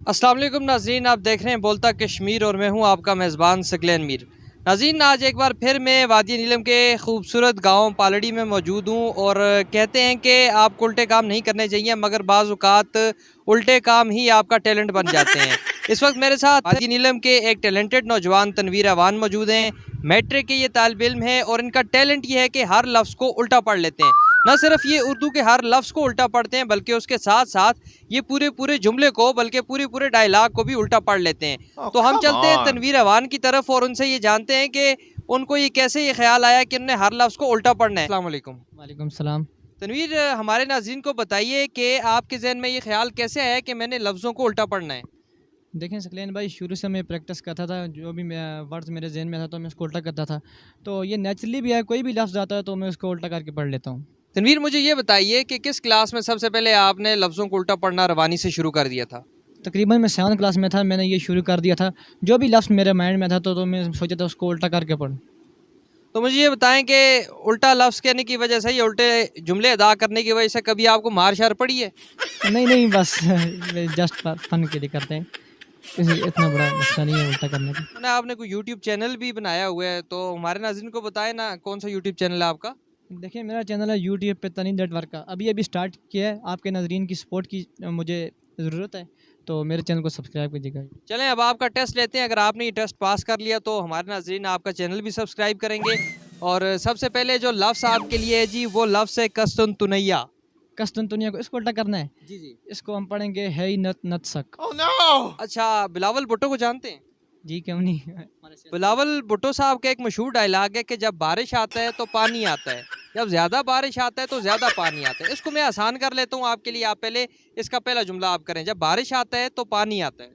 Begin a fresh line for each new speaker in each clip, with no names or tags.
अस्सलाम वालेकुम नाज़रीन, आप देख रहे हैं बोलता कश्मीर और मैं हूं आपका मेज़बान सकलैन मीर। नाज़रीन, आज एक बार फिर मैं वादी नीलम के खूबसूरत गांव पालड़ी में मौजूद हूं और कहते हैं कि आपको उल्टे काम नहीं करने चाहिए, मगर बाज़ औक़ात उल्टे काम ही आपका टैलेंट बन जाते हैं। इस वक्त मेरे साथ वादी नीलम के एक टैलेंटेड नौजवान तनवीर अवान मौजूद हैं। मैट्रिक के ये तालिब इल्म है और इनका टैलेंट ये है कि हर लफ्ज़ को उल्टा पढ़ लेते हैं। न सिर्फ ये उर्दू के हर लफ्ज़ को उल्टा पढ़ते हैं, बल्कि उसके साथ साथ ये पूरे पूरे जुमले को, बल्कि पूरे पूरे डायलॉग को भी उल्टा पढ़ लेते हैं। तो हम चलते हैं तनवीर अवान की तरफ और उनसे ये जानते हैं कि उनको ये कैसे ये ख्याल आया कि उन्हें हर लफ्ज़ को उल्टा पढ़ना है। अस्सलाम वालेकुम।
वालेकुम सलाम।
तनवीर, हमारे नाज़रीन को बताइए कि आपके जहन में ये ख्याल कैसे आया कि मैंने लफ्ज़ों को उल्टा पढ़ना है।
देखें सकलैन भाई, शुरू से मैं प्रैक्टिस करता था, जो भी वर्ड्स मेरे जहन में था तो मैं उसको उल्टा करता था। तो ये नेचुरली भी है, कोई भी लफ्ज़ आता है तो मैं उसको उल्टा करके पढ़ लेता हूँ।
तनवीर, मुझे ये बताइए कि किस क्लास में सबसे पहले आपने लफ्ज़ों को उल्टा पढ़ना रवानी से शुरू कर दिया था?
तकरीबन मैं 7th क्लास में था, मैंने ये शुरू कर दिया था। जो भी लफ्ज़ मेरे माइंड में था तो मैं सोचा था उसको उल्टा करके पढ़ूँ।
तो मुझे ये बताएं कि उल्टा लफ्ज़ कहने की वजह से, या उल्टे जुमले अदा करने की वजह से कभी आपको मार शार पड़ी है?
नहीं नहीं, बस जस्ट फन के लिए करते हैं, किसी इतना बड़ा मसला नहीं है उल्टा करने का।
ना, आपने कोई यूट्यूब चैनल भी बनाया हुआ है, तो हमारे नाज़रीन को बताएं ना, कौन सा यूट्यूब चैनल है आपका?
देखिए, मेरा चैनल है यूट्यूब पे तनी नेटवर्क का, अभी अभी स्टार्ट किया है। आपके नाज़रीन की सपोर्ट की मुझे ज़रूरत है, तो मेरे चैनल को सब्सक्राइब कीजिएगा।
चलें, अब आपका टेस्ट लेते हैं। अगर आपने ये टेस्ट पास कर लिया तो हमारे नाज़रीन आपका चैनल भी सब्सक्राइब करेंगे। और सबसे पहले जो लफ्ज़ आपके लिए है जी, वो लफ्ज़ है कस्तुनतुनैया।
कस्तुनतुनिया को इसको उल्टा करना है।
जी जी।
इसको हम पढ़ेंगे है ही नत नत सक।
अच्छा, बिलावल भुट्टो को जानते हैं?
जी क्यों नहीं।
बिलावल भुट्टो साहब का एक मशहूर डायलॉग है कि जब बारिश आता है तो पानी आता है, जब ज़्यादा बारिश आता है तो ज़्यादा पानी आता है। इसको मैं आसान कर लेता हूँ आपके लिए। आप पहले इसका पहला जुमला आप करें। जब बारिश आता है तो पानी आता है।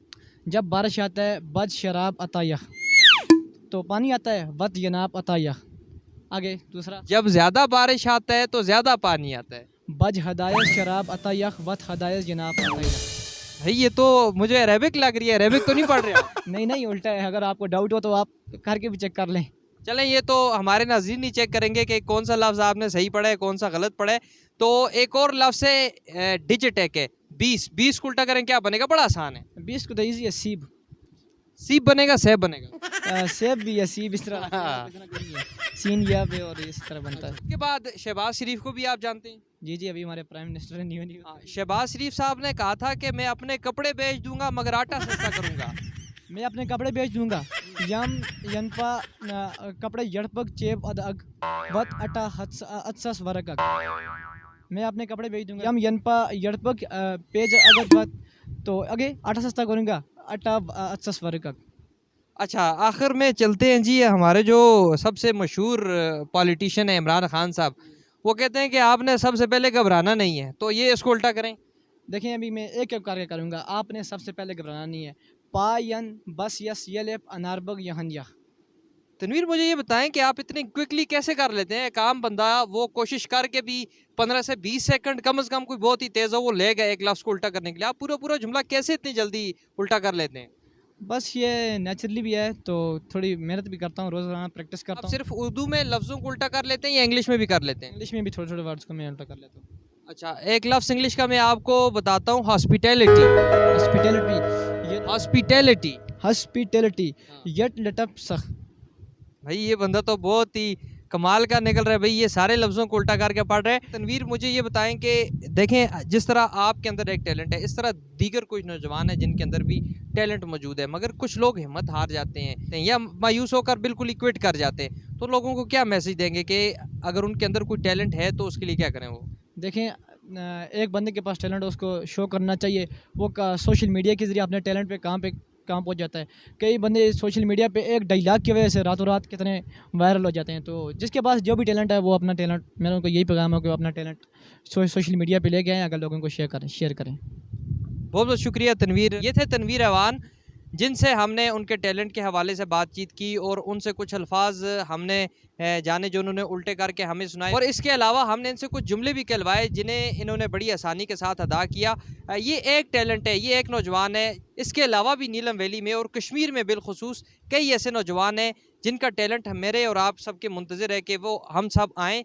जब बारिश आता है बद शराब अता यख, तो पानी आता है बद जनाब अता यख। आगे दूसरा।
जब ज़्यादा बारिश आता है तो ज़्यादा पानी आता है।
बज हदायत शराब अता यख वत हदायत जनाब अता यख।
भाई, ये तो मुझे अरेबिक लग रही है। अरेबिक तो नहीं पढ़ रहे आप?
नहीं नहीं, उल्टा है। अगर आपको डाउट हो तो आप करके भी चेक कर लें।
चलें, ये तो हमारे नाज़रीन ही चेक करेंगे कि कौन सा लफ्ज़ आपने सही पढ़ा है, कौन सा गलत पढ़ा है। तो एक और लफ्ज़ है डिजिटेक है, 20। 20 को उल्टा करें क्या बनेगा? बड़ा आसान है।
20 को तो ईजी है, सीब।
सीब बनेगा, सेब बनेगा?
सेब भी है, सीब इस तरह सीन या पे और इस तरह बनता है।
उसके बाद शहबाज शरीफ को भी आप जानते हैं?
जी जी, अभी हमारे प्राइम मिनिस्टर है न्यू न्यू।
शहबाज शरीफ साहब ने कहा था कि मैं अपने कपड़े बेच दूंगा मगर आटा सस्ता करूंगा।
मैं अपने कपड़े बेच दूंगा। यम यनपा कपड़े यड़पक चेप अदग वत अटा अत्सस वरकक। मैं अपने कपड़े बेच दूंगा। यम यनपा यड़पक पेज अगद वत, तो आगे आटा सस्ता करूंगा, अटा अत्सस वरकक।
अच्छा, आखिर में चलते हैं जी। हमारे जो सबसे मशहूर पॉलिटिशियन है इमरान खान साहब, वो कहते हैं कि आपने सबसे पहले घबराना नहीं है। तो ये इसको उल्टा करें।
देखें, अभी मैं एक एक करके करूंगा। आपने सबसे पहले घबराना नहीं है। पायन बस यस यलेप अनारबग यहन यह।
तनवीर, मुझे ये बताएं कि आप इतनी क्विकली कैसे कर लेते हैं? एक आम बंदा वो कोशिश करके भी 15 से 20 सेकंड कम से कम, कोई बहुत ही तेज़ हो, वो ले गए एक लफ्ज़ को उल्टा करने के लिए। आप पूरा पूरा जुमला कैसे इतनी जल्दी उल्टा कर लेते हैं?
बस ये नेचुरली भी है, तो थोड़ी मेहनत भी करता हूँ, रोज़ाना प्रैक्टिस करता
आप
हूँ।
सिर्फ उर्दू में लफ्ज़ों को उल्टा कर लेते हैं या इंग्लिश में भी कर लेते हैं?
इंग्लिश में भी थोड़े थोड़े वर्ड्स को मैं उल्टा कर लेता हूँ।
अच्छा, एक लफ्ज़ इंग्लिश का मैं आपको बताता हूँ, हॉस्पिटैलिटी।
हॉस्पिटैलिटी, ये
हॉस्पिटैलिटी।
हॉस्पिटैलिटी
हाँ।
यट लटप सख।
भाई, ये बंदा तो बहुत ही कमाल का निकल रहा है भाई, ये सारे लफ्ज़ों को उल्टा करके पढ़ रहे हैं। तनवीर, मुझे ये बताएं कि देखें, जिस तरह आपके अंदर एक टैलेंट है, इस तरह दीगर कुछ नौजवान हैं जिनके अंदर भी टैलेंट मौजूद है, मगर कुछ लोग हिम्मत हार जाते हैं या मायूस होकर बिल्कुल ही क्विट कर जाते हैं। तो लोगों को क्या मैसेज देंगे कि अगर उनके अंदर कोई टैलेंट है तो उसके लिए क्या करें वो?
देखें, एक बंदे के पास टैलेंट है, उसको शो करना चाहिए। वो सोशल मीडिया के ज़रिए अपने टैलेंट पे काम पहुंच जाता है। कई बंदे सोशल मीडिया पे एक डायलॉग की वजह से रातों रात कितने वायरल हो जाते हैं। तो जिसके पास जो भी टैलेंट है, वो अपना टैलेंट, मेरा उनको यही पैगाम है कि वो अपना टैलेंट सोशल मीडिया पे लेके आएँ, अगर लोगों को शेयर करें।
बहुत बहुत शुक्रिया तनवीर। ये थे तनवीर अवान, जिनसे हमने उनके टैलेंट के हवाले से बातचीत की और उनसे कुछ अल्फाज हमने जाने जो उन्होंने उल्टे करके हमें सुनाए। और इसके अलावा हमने इनसे कुछ जुमले भी कहलवाए जिन्हें इन्होंने बड़ी आसानी के साथ अदा किया। ये एक टैलेंट है, ये एक नौजवान है। इसके अलावा भी नीलम वैली में और कश्मीर में बिलखुसूस कई ऐसे नौजवान हैं जिनका टैलेंट मेरे और आप सबके मुंतज़िर है कि वो हम सब आएँ